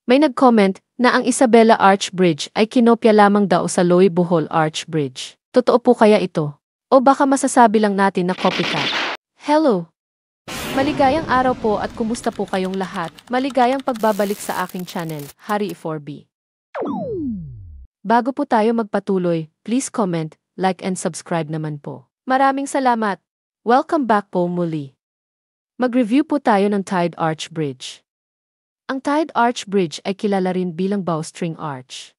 May nag-comment na ang Isabela Arch Bridge ay kinopya lamang daw sa Loy Bohol Arch Bridge. Totoo po kaya ito? O baka masasabi lang natin na copycat? Hello! Maligayang araw po at kumusta po kayong lahat? Maligayang pagbabalik sa aking channel, Hari 4B. Bago po tayo magpatuloy, please comment, like and subscribe naman po. Maraming salamat! Welcome back po muli. Mag-review po tayo ng Tide Arch Bridge. Ang Tide Arch Bridge ay kilala rin bilang bowstring arch.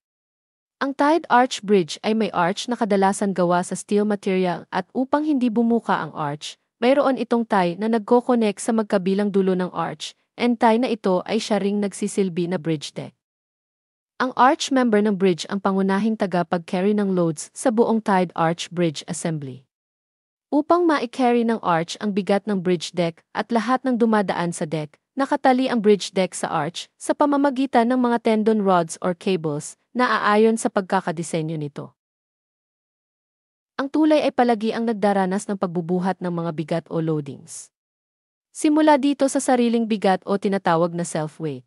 Ang Tide Arch Bridge ay may arch na kadalasan gawa sa steel material at upang hindi bumuka ang arch, mayroon itong tie na nagko-connect sa magkabilang dulo ng arch, and tie na ito ay siya ring nagsisilbi na bridge deck. Ang arch member ng bridge ang pangunahing tagapag-carry ng loads sa buong Tide Arch Bridge Assembly. Upang ma-carry ng arch ang bigat ng bridge deck at lahat ng dumadaan sa deck, nakatali ang bridge deck sa arch sa pamamagitan ng mga tendon rods or cables na aayon sa pagkakadisenyo nito. Ang tulay ay palagi ang nagdaranas ng pagbubuhat ng mga bigat o loadings. Simula dito sa sariling bigat o tinatawag na self-weight.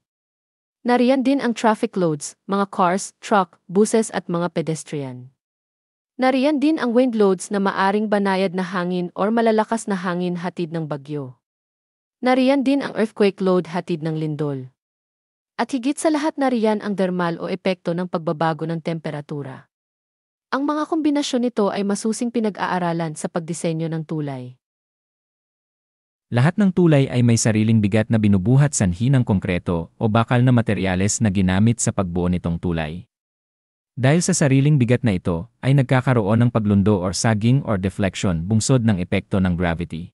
Nariyan din ang traffic loads, mga cars, truck, buses at mga pedestrian. Nariyan din ang wind loads na maaring banayad na hangin or malalakas na hangin hatid ng bagyo. Nariyan din ang earthquake load hatid ng lindol. At higit sa lahat nariyan ang thermal o epekto ng pagbabago ng temperatura. Ang mga kombinasyon nito ay masusing pinag-aaralan sa pagdisenyo ng tulay. Lahat ng tulay ay may sariling bigat na binubuhat sanhi ng konkreto o bakal na materyales na ginamit sa pagbuo nitong tulay. Dahil sa sariling bigat na ito, ay nagkakaroon ng paglundo or sagging or deflection bungsod ng epekto ng gravity.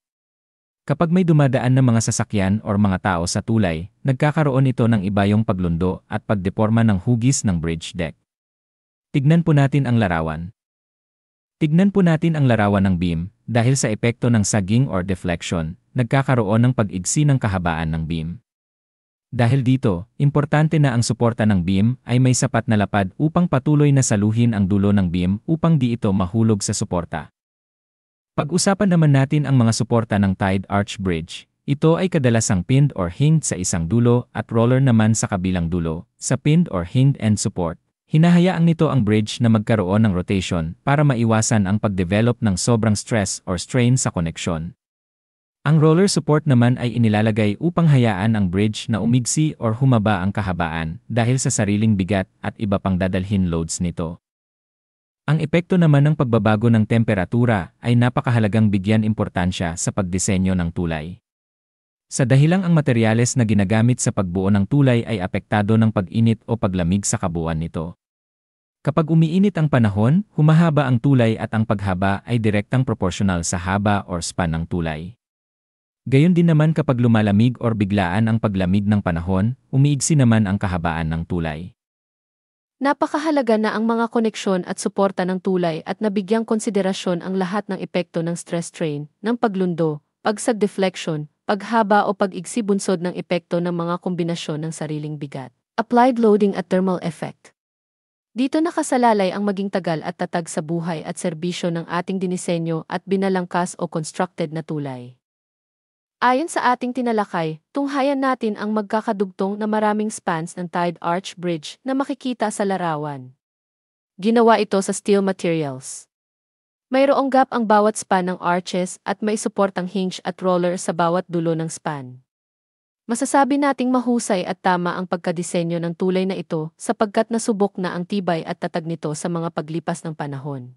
Kapag may dumadaan na mga sasakyan or mga tao sa tulay, nagkakaroon ito ng ibayong paglundo at pagdeporma ng hugis ng bridge deck. Tignan po natin ang larawan. Tignan po natin ang larawan ng beam, dahil sa epekto ng sagging or deflection, nagkakaroon ng pag-igsi ng kahabaan ng beam. Dahil dito, importante na ang suporta ng beam ay may sapat na lapad upang patuloy na saluhin ang dulo ng beam upang di ito mahulog sa suporta. Pag-usapan naman natin ang mga suporta ng Tide Arch Bridge. Ito ay kadalasang pinned or hinged sa isang dulo at roller naman sa kabilang dulo. Sa pinned or hinged end support, hinahayaan nito ang bridge na magkaroon ng rotation para maiwasan ang pagdevelop ng sobrang stress or strain sa koneksyon. Ang roller support naman ay inilalagay upang hayaan ang bridge na umigsi or humaba ang kahabaan dahil sa sariling bigat at iba pang dadalhin loads nito. Ang epekto naman ng pagbabago ng temperatura ay napakahalagang bigyan importansya sa pagdisenyo ng tulay. Sa dahilang ang materyales na ginagamit sa pagbuo ng tulay ay apektado ng pag-init o paglamig sa kabuuan nito. Kapag umiinit ang panahon, humahaba ang tulay at ang paghaba ay direktang proporsyonal sa haba or span ng tulay. Gayon din naman kapag lumalamig or biglaan ang paglamig ng panahon, umiigsi naman ang kahabaan ng tulay. Napakahalaga na ang mga koneksyon at suporta ng tulay at nabigyang konsiderasyon ang lahat ng epekto ng stress strain, ng paglundo, pagsag deflection, paghaba o pag-igsi bunsod ng epekto ng mga kombinasyon ng sariling bigat. Applied loading at thermal effect. Dito nakasalalay ang maging tagal at tatag sa buhay at serbisyo ng ating dinisenyo at binalangkas o constructed na tulay. Ayon sa ating tinalakay, tunghayan natin ang magkakadugtong na maraming spans ng Tide Arch Bridge na makikita sa larawan. Ginawa ito sa steel materials. Mayroong gap ang bawat span ng arches at may suportang hinge at roller sa bawat dulo ng span. Masasabi nating mahusay at tama ang pagkadisenyo ng tulay na ito sapagkat nasubok na ang tibay at tatag nito sa mga paglipas ng panahon.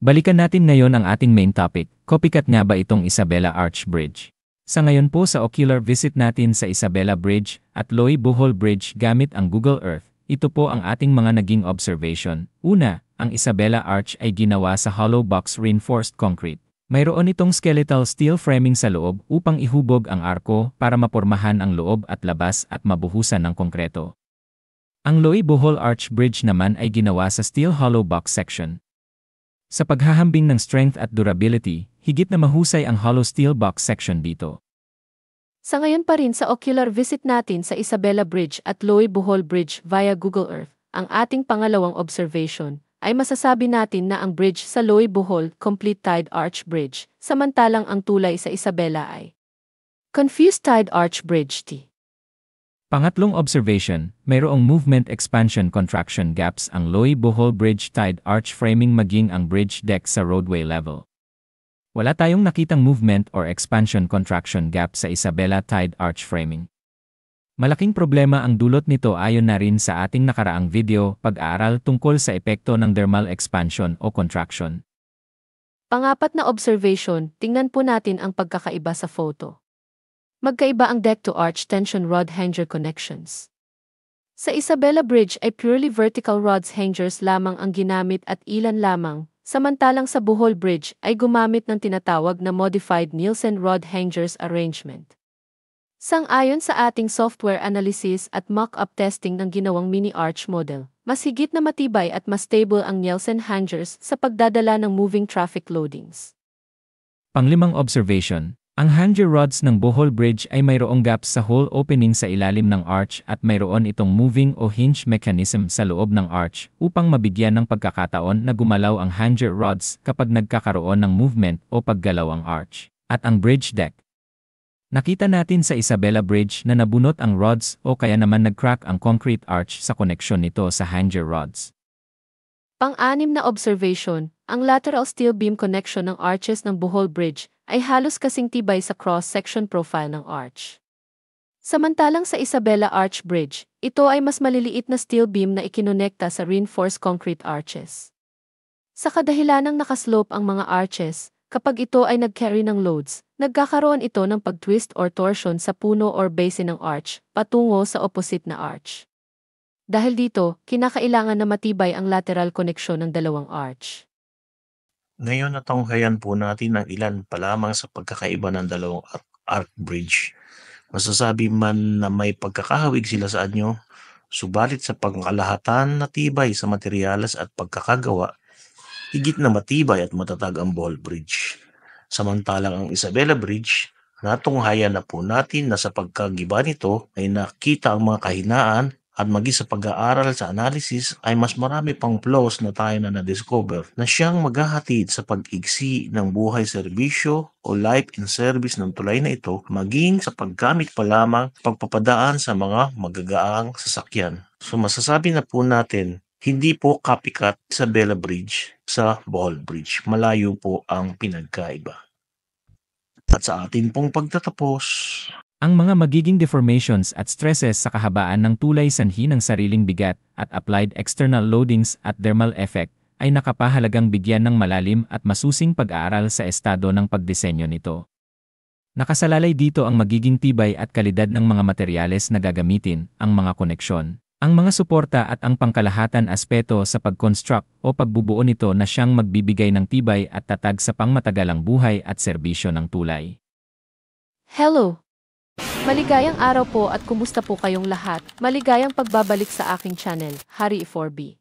Balikan natin ngayon ang ating main topic, copycat nga ba itong Isabela Arch Bridge? Sa ngayon po sa ocular visit natin sa Isabela Bridge at Loy Bohol Bridge gamit ang Google Earth, ito po ang ating mga naging observation. Una, ang Isabela Arch ay ginawa sa hollow box reinforced concrete. Mayroon itong skeletal steel framing sa loob upang ihubog ang arko para mapormahan ang loob at labas at mabuhusan ng konkreto. Ang Loy Bohol Arch Bridge naman ay ginawa sa steel hollow box section. Sa paghahambing ng strength at durability, higit na mahusay ang hollow steel box section dito. Sa ngayon pa rin sa ocular visit natin sa Isabela Bridge at Loy Bohol Bridge via Google Earth, ang ating pangalawang observation, ay masasabi natin na ang bridge sa Loy Bohol complete Tide Arch Bridge, samantalang ang tulay sa Isabela ay Confused Tide Arch Bridge T. Pangatlong observation, mayroong movement expansion contraction gaps ang Loy-Bohol Bridge tide arch framing maging ang bridge deck sa roadway level. Wala tayong nakitang movement or expansion contraction gap sa Isabela tide arch framing. Malaking problema ang dulot nito ayon na rin sa ating nakaraang video, pag-aaral tungkol sa epekto ng dermal expansion o contraction. Pangapat na observation, tingnan po natin ang pagkakaiba sa photo. Magkaiba ang deck-to-arch tension rod hanger connections. Sa Isabela Bridge ay purely vertical rods hangers lamang ang ginamit at ilan lamang, samantalang sa Bohol Bridge ay gumamit ng tinatawag na modified Nielsen rod hangers arrangement. Sang-ayon sa ating software analysis at mock-up testing ng ginawang mini-arch model, mas higit na matibay at mas stable ang Nielsen hangers sa pagdadala ng moving traffic loadings. Panglimang observation, ang hanger rods ng Bohol Bridge ay mayroong gaps sa hole opening sa ilalim ng arch at mayroon itong moving o hinge mechanism sa loob ng arch upang mabigyan ng pagkakataon na gumalaw ang hanger rods kapag nagkakaroon ng movement o paggalaw ang arch at ang bridge deck. Nakita natin sa Isabela Bridge na nabunot ang rods o kaya naman nag-crack ang concrete arch sa koneksyon nito sa hanger rods. Pang-anim na observation, ang lateral steel beam connection ng arches ng Bohol Bridge ay halos kasing tibay sa cross-section profile ng arch. Samantalang sa Isabela Arch Bridge, ito ay mas maliliit na steel beam na ikinonekta sa reinforced concrete arches. Sa kadahilanang nakaslope ang mga arches, kapag ito ay nag-carry ng loads, nagkakaroon ito ng pag-twist or torsion sa puno or base ng arch, patungo sa opposite na arch. Dahil dito, kinakailangan na matibay ang lateral koneksyon ng dalawang arch. Ngayon natunghayan po natin ang ilan pa lamang sa pagkakaiba ng dalawang arch bridge. Masasabi man na may pagkakahawig sila sa anyo, subalit sa pangkalahatan na tibay sa materyales at pagkakagawa, higit na matibay at matatag ang Bohol Bridge. Samantalang ang Isabela Bridge, natunghayan na po natin na sa pagkagiba nito ay nakita ang mga kahinaan at maging sa pag-aaral sa analysis ay mas marami pang flaws na tayo na na-discover na siyang maghahatid sa pag-igsi ng buhay serbisyo o life in service ng tulay na ito maging sa paggamit pa lamang pagpapadaan sa mga magagaang sasakyan. So masasabi na po natin, hindi po copycat Isabela Bridge sa Bohol Bridge. Malayo po ang pinagkaiba. At sa atin pong pagtatapos, ang mga magiging deformations at stresses sa kahabaan ng tulay sanhi ng sariling bigat at applied external loadings at thermal effect ay nakapahalagang bigyan ng malalim at masusing pag-aaral sa estado ng pagdisenyo nito. Nakasalalay dito ang magiging tibay at kalidad ng mga materyales na gagamitin, ang mga koneksyon, ang mga suporta at ang pangkalahatan aspeto sa pag-construct o pagbubuo nito na siyang magbibigay ng tibay at tatag sa pangmatagalang buhay at serbisyo ng tulay. Hello! Maligayang araw po at kumusta po kayong lahat? Maligayang pagbabalik sa aking channel, Hari 4B.